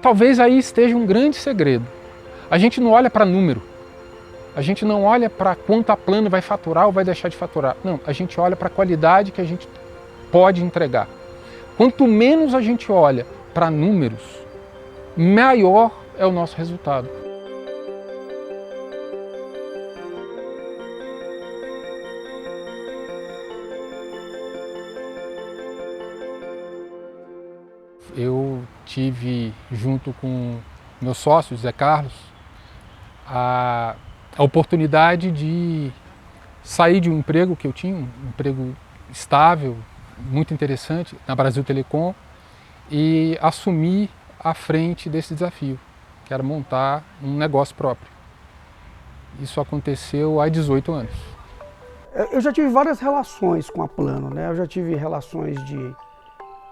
Talvez aí esteja um grande segredo. A gente não olha para número, a gente não olha para quanto a Plano vai faturar ou vai deixar de faturar. Não, a gente olha para a qualidade que a gente pode entregar. Quanto menos a gente olha para números, maior é o nosso resultado. Eu tive, junto com meu sócio, Zé Carlos, a oportunidade de sair de um emprego que eu tinha, um emprego estável, muito interessante, na Brasil Telecom, e assumir à frente desse desafio, que era montar um negócio próprio. Isso aconteceu há 18 anos. Eu já tive várias relações com a Plano, né? Eu já tive relações de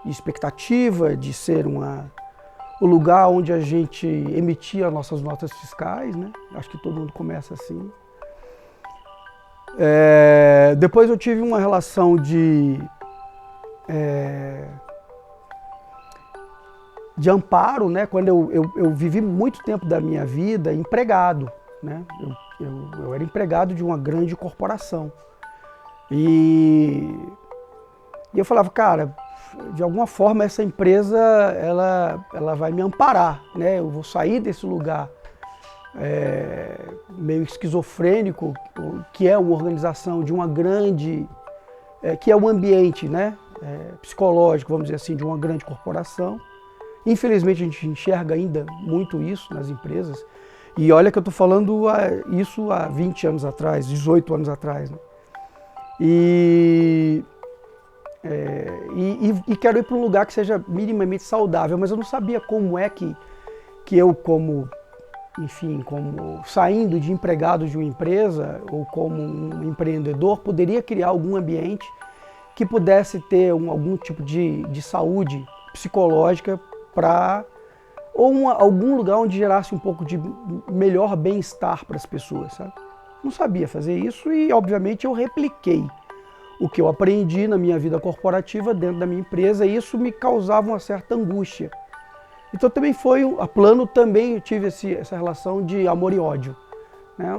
expectativa, de ser o lugar onde a gente emitia nossas notas fiscais, né? Acho que todo mundo começa assim. Depois eu tive uma relação de amparo, né? Quando eu vivi muito tempo da minha vida empregado, né? Eu era empregado de uma grande corporação. E eu falava, cara, de alguma forma essa empresa ela vai me amparar, né? Eu vou sair desse lugar meio esquizofrênico, que é uma organização de uma grande, que é um ambiente, né? Psicológico, vamos dizer assim, de uma grande corporação. Infelizmente a gente enxerga ainda muito isso nas empresas. E olha que eu estou falando isso há 20 anos atrás, 18 anos atrás, né? E quero ir para um lugar que seja minimamente saudável, mas eu não sabia como é que eu, como saindo de empregado de uma empresa ou como um empreendedor, poderia criar algum ambiente que pudesse ter algum tipo de saúde psicológica ou algum lugar onde gerasse um pouco de melhor bem-estar para as pessoas, sabe? Não sabia fazer isso e, obviamente, eu repliquei o que eu aprendi na minha vida corporativa dentro da minha empresa e isso me causava uma certa angústia. Então também a Plano também eu tive essa relação de amor e ódio, né?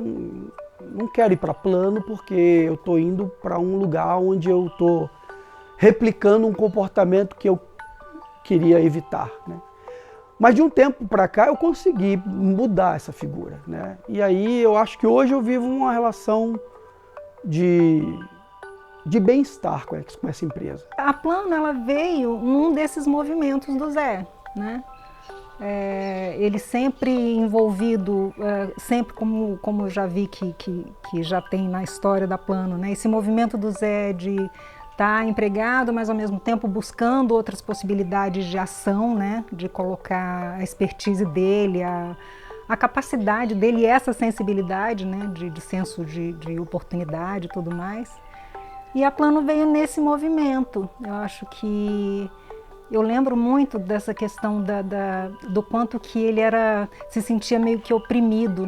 Não quero ir para Plano porque eu estou indo para um lugar onde eu estou replicando um comportamento que eu queria evitar, né? Mas de um tempo para cá eu consegui mudar essa figura, né? E aí eu acho que hoje eu vivo uma relação de bem-estar com essa empresa. A Plano ela veio num desses movimentos do Zé, né? Ele sempre envolvido, sempre como eu já vi que já tem na história da Plano, né? Esse movimento do Zé de estar empregado, mas ao mesmo tempo buscando outras possibilidades de ação, né? De colocar a expertise dele, a capacidade dele e essa sensibilidade, né? De senso de oportunidade e tudo mais. E a Plano veio nesse movimento. Eu acho que eu lembro muito dessa questão do quanto que ele se sentia meio que oprimido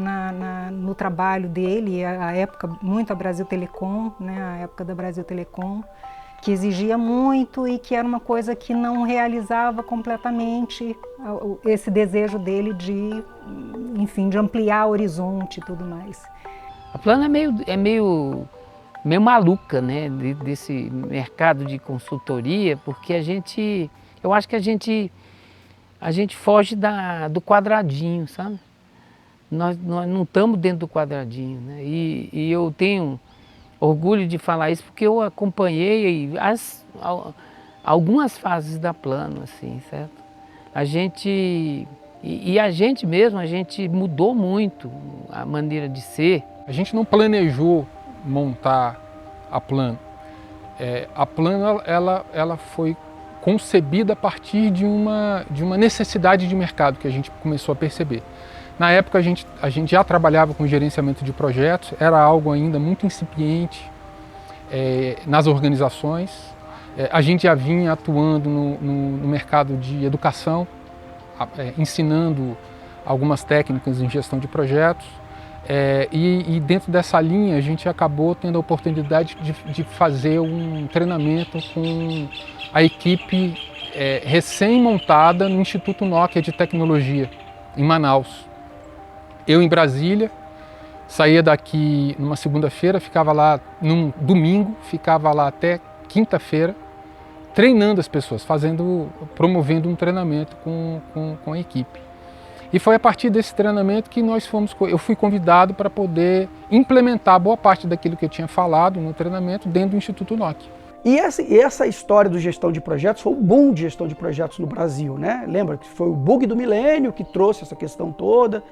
no trabalho dele, a época, muito a Brasil Telecom, né? A época da Brasil Telecom, que exigia muito e que era uma coisa que não realizava completamente esse desejo dele de ampliar o horizonte e tudo mais. A Plano é meio maluca, né, desse mercado de consultoria, porque eu acho que a gente foge do quadradinho, sabe? Nós não estamos dentro do quadradinho, né? E eu tenho orgulho de falar isso porque eu acompanhei algumas fases da Plano, assim, certo? A gente mesmo, a gente mudou muito a maneira de ser. A gente não planejou montar a Plano. A Plano ela foi concebida a partir de uma necessidade de mercado que a gente começou a perceber. Na época a gente já trabalhava com gerenciamento de projetos, era algo ainda muito incipiente nas organizações. A gente já vinha atuando no mercado de educação, ensinando algumas técnicas em gestão de projetos. E dentro dessa linha a gente acabou tendo a oportunidade de fazer um treinamento com a equipe recém-montada no Instituto Nokia de Tecnologia, em Manaus. Eu em Brasília, saía daqui numa segunda-feira, ficava lá num domingo, ficava lá até quinta-feira, treinando as pessoas, promovendo um treinamento com a equipe. E foi a partir desse treinamento que eu fui convidado para poder implementar boa parte daquilo que eu tinha falado no treinamento dentro do Instituto Nokia. E essa história do gestão de projetos foi o boom de gestão de projetos no Brasil, né? Lembra que foi o bug do milênio que trouxe essa questão toda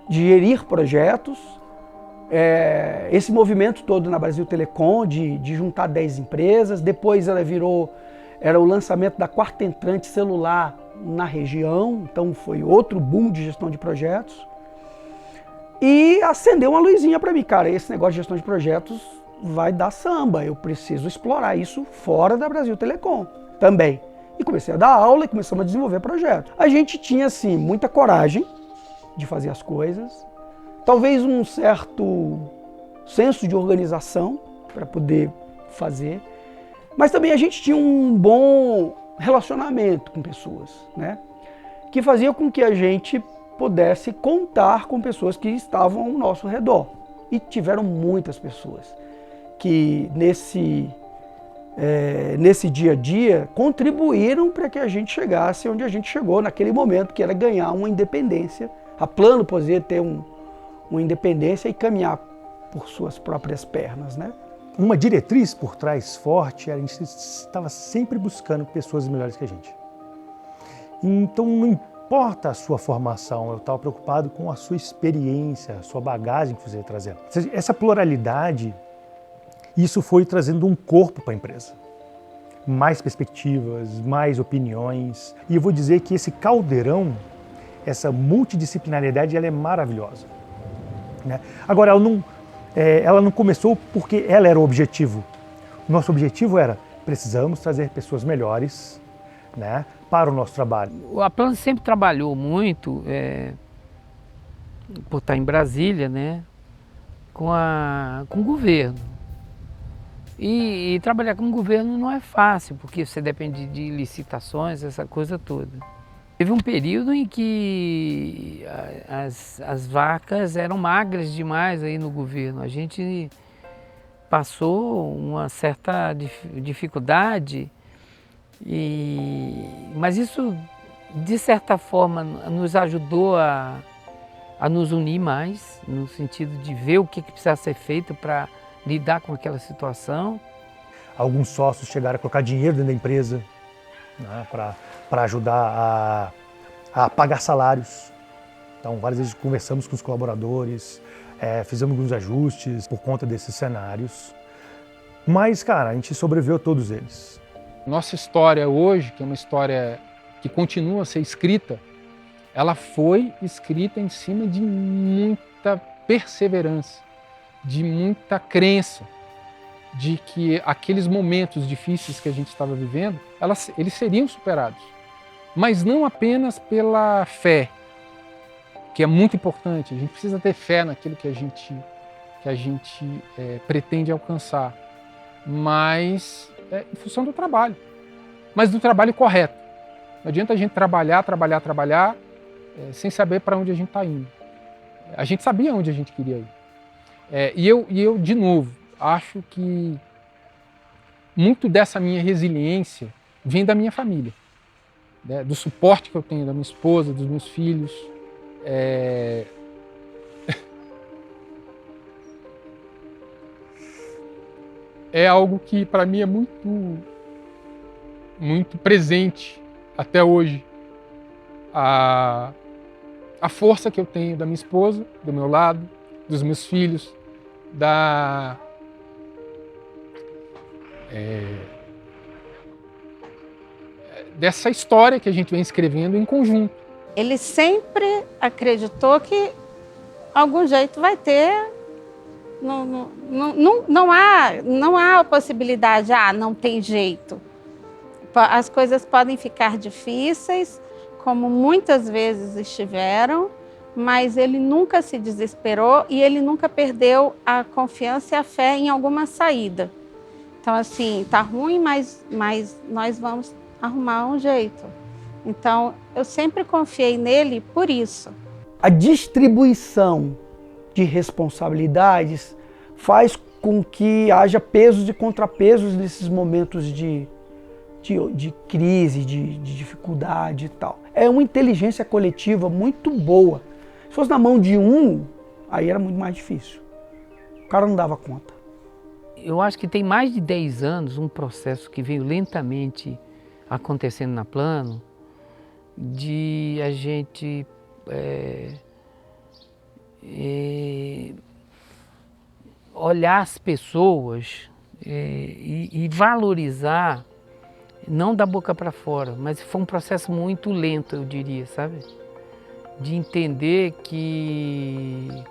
de gerir projetos. Esse movimento todo na Brasil Telecom de juntar 10 empresas, depois era o lançamento da quarta entrante celular na região, então foi outro boom de gestão de projetos. E acendeu uma luzinha para mim, cara, esse negócio de gestão de projetos vai dar samba, eu preciso explorar isso fora da Brasil Telecom também. E comecei a dar aula e começamos a desenvolver projetos. A gente tinha, assim, muita coragem de fazer as coisas, talvez um certo senso de organização para poder fazer, mas também a gente tinha um bom relacionamento com pessoas, né? Que fazia com que a gente pudesse contar com pessoas que estavam ao nosso redor. E tiveram muitas pessoas que nesse dia a dia contribuíram para que a gente chegasse onde a gente chegou naquele momento, que era ganhar uma independência. A Plano podia ter uma independência e caminhar por suas próprias pernas, né? Uma diretriz por trás forte, a gente estava sempre buscando pessoas melhores que a gente. Então não importa a sua formação, eu estava preocupado com a sua experiência, a sua bagagem que você ia trazer. Essa pluralidade, isso foi trazendo um corpo para a empresa. Mais perspectivas, mais opiniões. E eu vou dizer que esse caldeirão, essa multidisciplinaridade, ela é maravilhosa, né? Agora, ela não começou porque ela era o objetivo. Nosso objetivo era, precisamos trazer pessoas melhores, né, para o nosso trabalho. A Plano sempre trabalhou muito, por estar em Brasília, né, com o governo. E trabalhar com o governo não é fácil, porque você depende de licitações, essa coisa toda. Teve um período em que as vacas eram magras demais aí no governo. A gente passou uma certa dificuldade, mas isso, de certa forma, nos ajudou a nos unir mais, no sentido de ver o que precisava ser feito para lidar com aquela situação. Alguns sócios chegaram a colocar dinheiro dentro da empresa, né, para ajudar a pagar salários. Então, várias vezes conversamos com os colaboradores, fizemos alguns ajustes por conta desses cenários. Mas, cara, a gente sobreviveu a todos eles. Nossa história hoje, que é uma história que continua a ser escrita, ela foi escrita em cima de muita perseverança, de muita crença de que aqueles momentos difíceis que a gente estava vivendo, eles seriam superados. Mas não apenas pela fé, que é muito importante. A gente precisa ter fé naquilo que a gente pretende alcançar, mas em função do trabalho, mas do trabalho correto. Não adianta a gente trabalhar, sem saber para onde a gente está indo. A gente sabia onde a gente queria ir. E eu, de novo, acho que muito dessa minha resiliência vem da minha família, né? Do suporte que eu tenho da minha esposa, dos meus filhos. É algo que para mim é muito, muito presente até hoje. A força que eu tenho da minha esposa, do meu lado, dos meus filhos, dessa história que a gente vem escrevendo em conjunto. Ele sempre acreditou que algum jeito vai ter. Não há a possibilidade, não tem jeito. As coisas podem ficar difíceis, como muitas vezes estiveram, mas ele nunca se desesperou e ele nunca perdeu a confiança e a fé em alguma saída. Então, assim, tá ruim, mas nós vamos arrumar um jeito. Então, eu sempre confiei nele por isso. A distribuição de responsabilidades faz com que haja pesos e contrapesos nesses momentos de crise, de dificuldade e tal. É uma inteligência coletiva muito boa. Se fosse na mão de um, aí era muito mais difícil. O cara não dava conta. Eu acho que tem mais de 10 anos um processo que veio lentamente acontecendo na Plano, de a gente olhar as pessoas e valorizar, não da boca para fora, mas foi um processo muito lento, eu diria, sabe? De entender que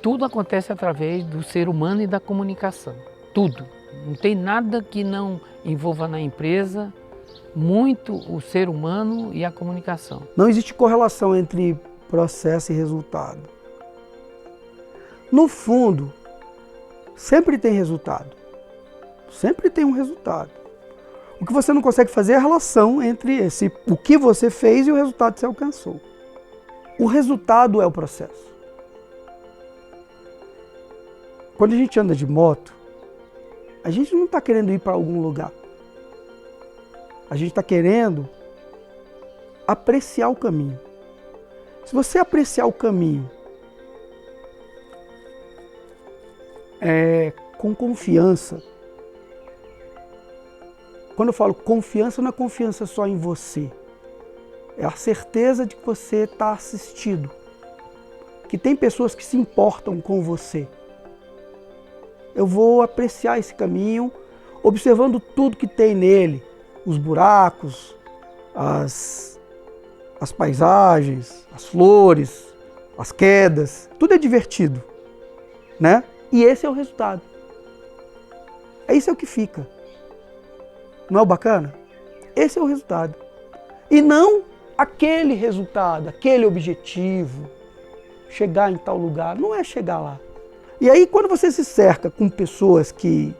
tudo acontece através do ser humano e da comunicação, tudo. Não tem nada que não envolva na empresa muito o ser humano e a comunicação. Não existe correlação entre processo e resultado. No fundo, sempre tem resultado. Sempre tem um resultado. O que você não consegue fazer é a relação entre o que você fez e o resultado que você alcançou. O resultado é o processo. Quando a gente anda de moto, a gente não está querendo ir para algum lugar. A gente está querendo apreciar o caminho. Se você apreciar o caminho com confiança, quando eu falo confiança, não é confiança só em você. É a certeza de que você está assistido. Que tem pessoas que se importam com você. Eu vou apreciar esse caminho, observando tudo que tem nele. Os buracos, as paisagens, as flores, as quedas. Tudo é divertido, né? E esse é o resultado. Isso é o que fica. Não é o bacana? Esse é o resultado. E não aquele resultado, aquele objetivo. Chegar em tal lugar. Não é chegar lá. E aí, quando você se cerca com pessoas que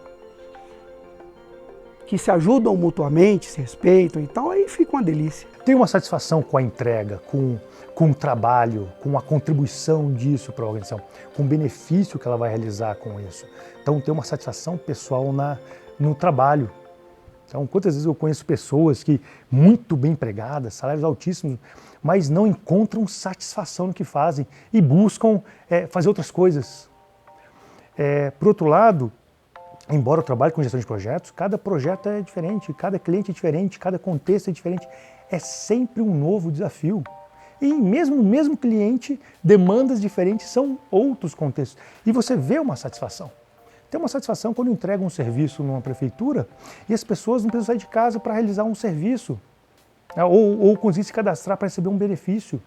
se ajudam mutuamente, se respeitam e tal, aí fica uma delícia. Tem uma satisfação com a entrega, com o trabalho, com a contribuição disso para a organização, com o benefício que ela vai realizar com isso. Então, tem uma satisfação pessoal no trabalho. Então, quantas vezes eu conheço pessoas que, muito bem empregadas, salários altíssimos, mas não encontram satisfação no que fazem e buscam fazer outras coisas. Por outro lado, embora eu trabalhe com gestão de projetos, cada projeto é diferente, cada cliente é diferente, cada contexto é diferente. É sempre um novo desafio. E mesmo o mesmo cliente, demandas diferentes são outros contextos. E você vê uma satisfação. Tem uma satisfação quando entrega um serviço numa prefeitura e as pessoas não precisam sair de casa para realizar um serviço. Ou conseguir se cadastrar para receber um benefício.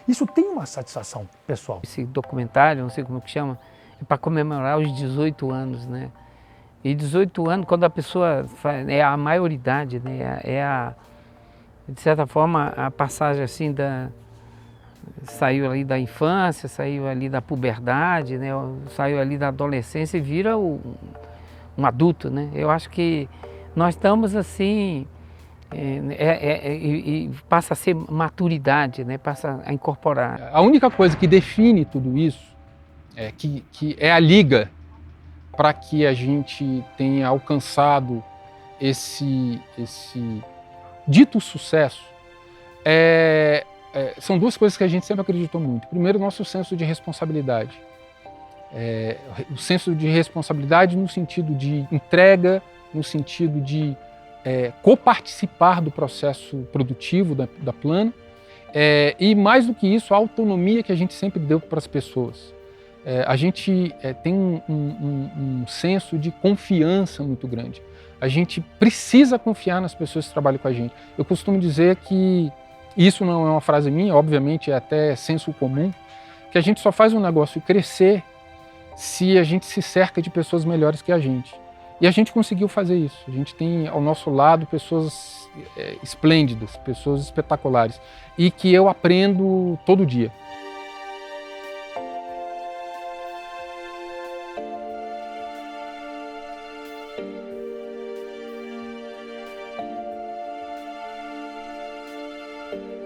Isso tem uma satisfação pessoal. Esse documentário, não sei como que chama, é para comemorar os 18 anos, né? E 18 anos, quando a pessoa é a maioridade, né? De certa forma, a passagem assim saiu ali da infância, saiu ali da puberdade, né? Saiu ali da adolescência e vira um adulto, né? Eu acho que nós estamos assim, e passa a ser maturidade, né? Passa a incorporar. A única coisa que define tudo isso que é a liga para que a gente tenha alcançado esse dito sucesso. São duas coisas que a gente sempre acreditou muito. Primeiro, o nosso senso de responsabilidade. O senso de responsabilidade no sentido de entrega, no sentido de coparticipar do processo produtivo da Plano, e mais do que isso, a autonomia que a gente sempre deu para as pessoas. A gente tem um senso de confiança muito grande. A gente precisa confiar nas pessoas que trabalham com a gente. Eu costumo dizer que, isso não é uma frase minha, obviamente é até senso comum, que a gente só faz um negócio crescer se a gente se cerca de pessoas melhores que a gente. E a gente conseguiu fazer isso. A gente tem ao nosso lado pessoas esplêndidas, pessoas espetaculares, e que eu aprendo todo dia. Obrigada.